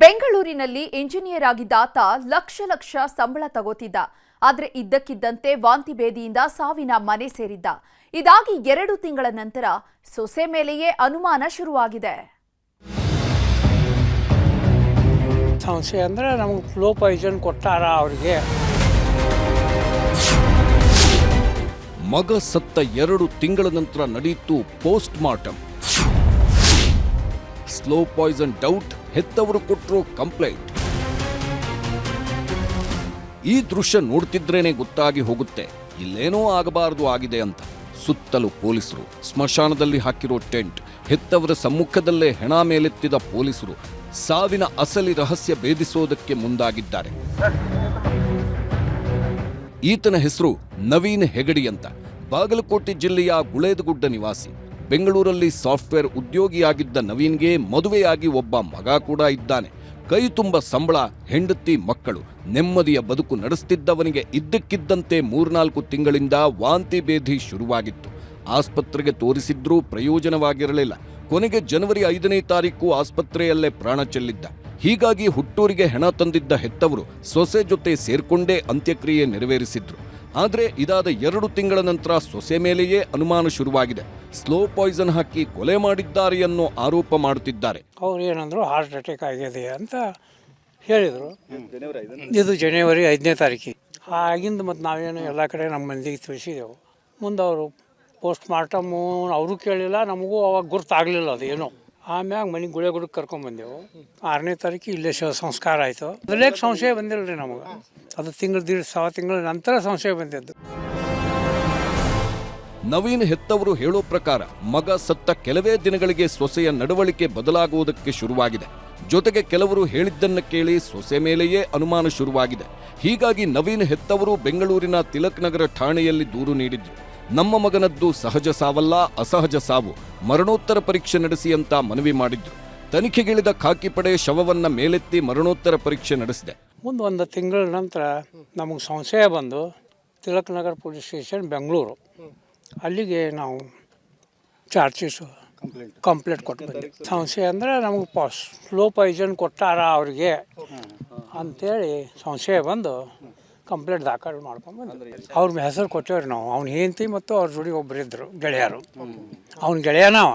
ಬೆಂಗಳೂರಿನಲ್ಲಿ ಇಂಜಿನಿಯರ್ ಆಗಿದ್ದ ಆತ ಲಕ್ಷ ಸಂಬಳ ತಗೋತಿದ್ದ. ಆದರೆ ಇದ್ದಕ್ಕಿದ್ದಂತೆ ವಾಂತಿ ಭೇದಿಯಿಂದ ಸಾವಿನ ಮನೆ ಸೇರಿದ್ದ. ಇದಾಗಿ 2 ತಿಂಗಳ ನಂತರ ಸೊಸೆ ಮೇಲೆಯೇ ಅನುಮಾನ ಶುರುವಾಗಿದೆ. ಸಮಸ್ಯೆ ಅಂದ್ರೆ ನಮಗೆ ಫ್ಲೋ ಪಾಯ್ಸನ್ ಕೊಟ್ಟಾರ ಅವರಿಗೆ. ಮಗ ಸತ್ತ 2 ತಿಂಗಳ ನಂತರ ನಡೆಯಿತು post mortem. Slow Poisson doubt, ಹೆತ್ತವರು ಕೊಟ್ಟರು ಕಂಪ್ಲೇಂಟ್. ಈ ದೃಶ್ಯ ನೋಡ್ತಿದ್ರೇನೆ ಗೊತ್ತಾಗಿ ಹೋಗುತ್ತೆ ಇಲ್ಲೇನೋ ಆಗಬಾರದು ಆಗಿದೆ ಅಂತ. ಸುತ್ತಲೂ ಪೊಲೀಸರು, ಸ್ಮಶಾನದಲ್ಲಿ ಹಾಕಿರೋ ಟೆಂಟ್, ಹೆತ್ತವರ ಸಮ್ಮುಖದಲ್ಲೇ ಹೆಣ ಮೇಲೆತ್ತಿದ ಪೊಲೀಸರು ಸಾವಿನ ಅಸಲಿ ರಹಸ್ಯ ಭೇದಿಸೋದಕ್ಕೆ ಮುಂದಾಗಿದ್ದಾರೆ. ಈತನ ಹೆಸರು ನವೀನ್ ಹೆಗಡಿ ಅಂತ. ಬಾಗಲಕೋಟೆ ಜಿಲ್ಲೆಯ ಗುಳೇದಗುಡ್ಡ ನಿವಾಸಿ. ಬೆಂಗಳೂರಲ್ಲಿ ಸಾಫ್ಟ್ವೇರ್ ಉದ್ಯೋಗಿಯಾಗಿದ್ದ ನವೀನ್ಗೆ ಮದುವೆಯಾಗಿ ಒಬ್ಬ ಮಗ ಕೂಡ ಇದ್ದಾನೆ. ಕೈ ತುಂಬ ಸಂಬಳ, ಹೆಂಡತಿ, ಮಕ್ಕಳು, ನೆಮ್ಮದಿಯ ಬದುಕು ನಡೆಸುತ್ತಿದ್ದವನಿಗೆ ಇದ್ದಕ್ಕಿದ್ದಂತೆ 3-4 ತಿಂಗಳಿಂದ ವಾಂತಿ ಭೇದಿ ಶುರುವಾಗಿತ್ತು. ಆಸ್ಪತ್ರೆಗೆ ತೋರಿಸಿದ್ರೂ ಪ್ರಯೋಜನವಾಗಿರಲಿಲ್ಲ. ಕೊನೆಗೆ ಜನವರಿ 5ನೇ ತಾರೀಕು ಆಸ್ಪತ್ರೆಯಲ್ಲೇ ಪ್ರಾಣ ಚೆಲ್ಲಿದ್ದ. ಹೀಗಾಗಿ ಹುಟ್ಟೂರಿಗೆ ಹೆಣ ತಂದಿದ್ದ ಹೆತ್ತವರು ಸೊಸೆ ಜೊತೆ ಸೇರ್ಕೊಂಡೇ ಅಂತ್ಯಕ್ರಿಯೆ ನೆರವೇರಿಸಿದ್ರು. ಆದರೆ ಇದಾದ 2 ತಿಂಗಳ ನಂತರ ಸೊಸೆ ಮೇಲೆಯೇ ಅನುಮಾನ ಶುರುವಾಗಿದೆ. ಸ್ಲೋ ಪಾಯ್ಸನ್ ಹಾಕಿ ಕೊಲೆ ಮಾಡಿದ್ದಾರೆ ಅನ್ನೋ ಆರೋಪ ಮಾಡುತ್ತಿದ್ದಾರೆ. ಅವ್ರು ಏನಂದ್ರು ಹಾರ್ಟ್ ಅಟ್ಯಾಕ್ ಆಗಿದೆ ಅಂತ ಹೇಳಿದರು. ಇದು ಜನವರಿ 5ನೇ ತಾರೀಕಿಗೆ ಆಗಿಂದ. ಮತ್ತು ನಾವೇನು ಎಲ್ಲ ಕಡೆ ನಮ್ಮ ಮಂದಿಗೆ ತಿಳಿಸಿದೆವು. ಮುಂದೆ ಅವರು ಪೋಸ್ಟ್ ಮಾರ್ಟಮು ಅವರು ಕೇಳಿಲ್ಲ, ನಮಗೂ ಅವಾಗ ಗುರ್ತಾಗಲಿಲ್ಲ ಅದು ಏನೋ. ಆಮ್ಯಾಗ ಮನೆಗೆ ಗುಳೇಗುಡಕ್ಕೆ ಕರ್ಕೊಂಡ್ಬಂದೆವು. 6ನೇ ತಾರೀಕು ಇಲ್ಲೇ ಸಂಸ್ಕಾರ ಆಯಿತು. ಅದರಲ್ಲೇಕೆ ಸಂಶಯ ಬಂದಿಲ್ಲ ರೀ ನಮಗೆ. ಅದು ತಿಂಗಳ ನಂತರ ಸಂಶಯ ಬಂದಿದ್ದು. ನವೀನ್ ಹೆತ್ತವರು ಹೇಳೋ ಪ್ರಕಾರ ಮಗ ಸತ್ತ ಕೆಲವೇ ದಿನಗಳಿಗೆ ಸೊಸೆಯ ನಡವಳಿಕೆ ಬದಲಾಗುವುದಕ್ಕೆ ಶುರುವಾಗಿದೆ. ಜೊತೆಗೆ ಕೆಲವರು ಹೇಳಿದ್ದನ್ನ ಕೇಳಿ ಸೊಸೆ ಮೇಲೆಯೇ ಅನುಮಾನ ಶುರುವಾಗಿದೆ. ಹೀಗಾಗಿ ನವೀನ್ ಹೆತ್ತವರು ಬೆಂಗಳೂರಿನ ತಿಲಕ್ ನಗರ ಠಾಣೆಯಲ್ಲಿ ದೂರು ನೀಡಿದ್ರು. ನಮ್ಮ ಮಗನದ್ದು ಸಹಜ ಸಾವಲ್ಲ, ಅಸಹಜ ಸಾವು, ಮರಣೋತ್ತರ ಪರೀಕ್ಷೆ ನಡೆಸಿ ಅಂತ ಮನವಿ ಮಾಡಿದ್ರು. ತನಿಖೆಗಿಳಿದ ಖಾಕಿ ಪಡೆ ಶವವನ್ನ ಮೇಲೆತ್ತಿ ಮರಣೋತ್ತರ ಪರೀಕ್ಷೆ ನಡೆಸಿದೆ. ಮುಂದೆ 1 ತಿಂಗಳ ನಂತರ ನಮಗೆ ಸಂಶಯ ಬಂದು ತಿಲಕ್ ನಗರ್ ಪೊಲೀಸ್ ಸ್ಟೇಷನ್ ಬೆಂಗಳೂರು, ಅಲ್ಲಿಗೆ ನಾವು ಚಾರ್ಜಸ್ ಕಂಪ್ಲೇಂಟ್ ಕೊಟ್ಟು ಬಂದ್ವಿ. ಸಂಶಯ ಅಂದರೆ ನಮಗೆ ಸ್ಲೋ ಪಾಯ್ಸನ್ ಕೊಟ್ಟಾರ ಅವರಿಗೆ ಅಂಥೇಳಿ ಸಂಶಯ ಬಂದು ಕಂಪ್ಲೇಂಟ್ ದಾಖಲು ಮಾಡ್ಕೊಂಡ್ಬಂದ್ರಿ. ಅವ್ರ ಹೆಸರು ಕೊಟ್ಟೇವ್ರಿ ನಾವು. ಅವ್ನ ಹೆಂಡತಿ ಮತ್ತು ಅವ್ರ ಜೋಡಿ ಒಬ್ಬರಿದ್ದರು ಗೆಳೆಯರು. ಅವ್ನ ಗೆಳೆಯನವ.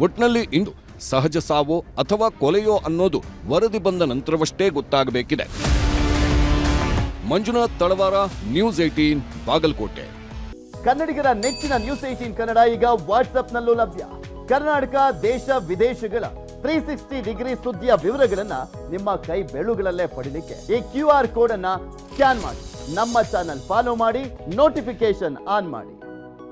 ಒಟ್ನಲ್ಲಿ ಇಂದು ಸಹಜ ಸಾವೋ ಅಥವಾ ಕೊಲೆಯೋ ಅನ್ನೋದು ವರದಿ ಬಂದ ನಂತರವಷ್ಟೇ ಗೊತ್ತಾಗಬೇಕಿದೆ. ಮಂಜುನಾಥ್ ತಳವಾರ, ನ್ಯೂಸ್ 18, ಬಾಗಲಕೋಟೆ. ಕನ್ನಡಿಗರ ನೆಚ್ಚಿನ ನ್ಯೂಸ್ 18 ಕನ್ನಡ ಈಗ ವಾಟ್ಸ್ಆಪ್ನಲ್ಲೂ ಲಭ್ಯ. ಕರ್ನಾಟಕ, ದೇಶ, ವಿದೇಶಗಳ 360 ಡಿಗ್ರಿ ಸುದ್ದಿಯ ವಿವರಗಳನ್ನ ನಿಮ್ಮ ಕೈ ಬೆರಳುಗಳಲ್ಲೇ ಪಡಿಲಿಕ್ಕೆ ಈ QR ಕೋಡ್ ಅನ್ನ ಸ್ಕ್ಯಾನ್ ಮಾಡಿ, ನಮ್ಮ ಚಾನಲ್ ಫಾಲೋ ಮಾಡಿ, ನೋಟಿಫಿಕೇಶನ್ ಆನ್ ಮಾಡಿ.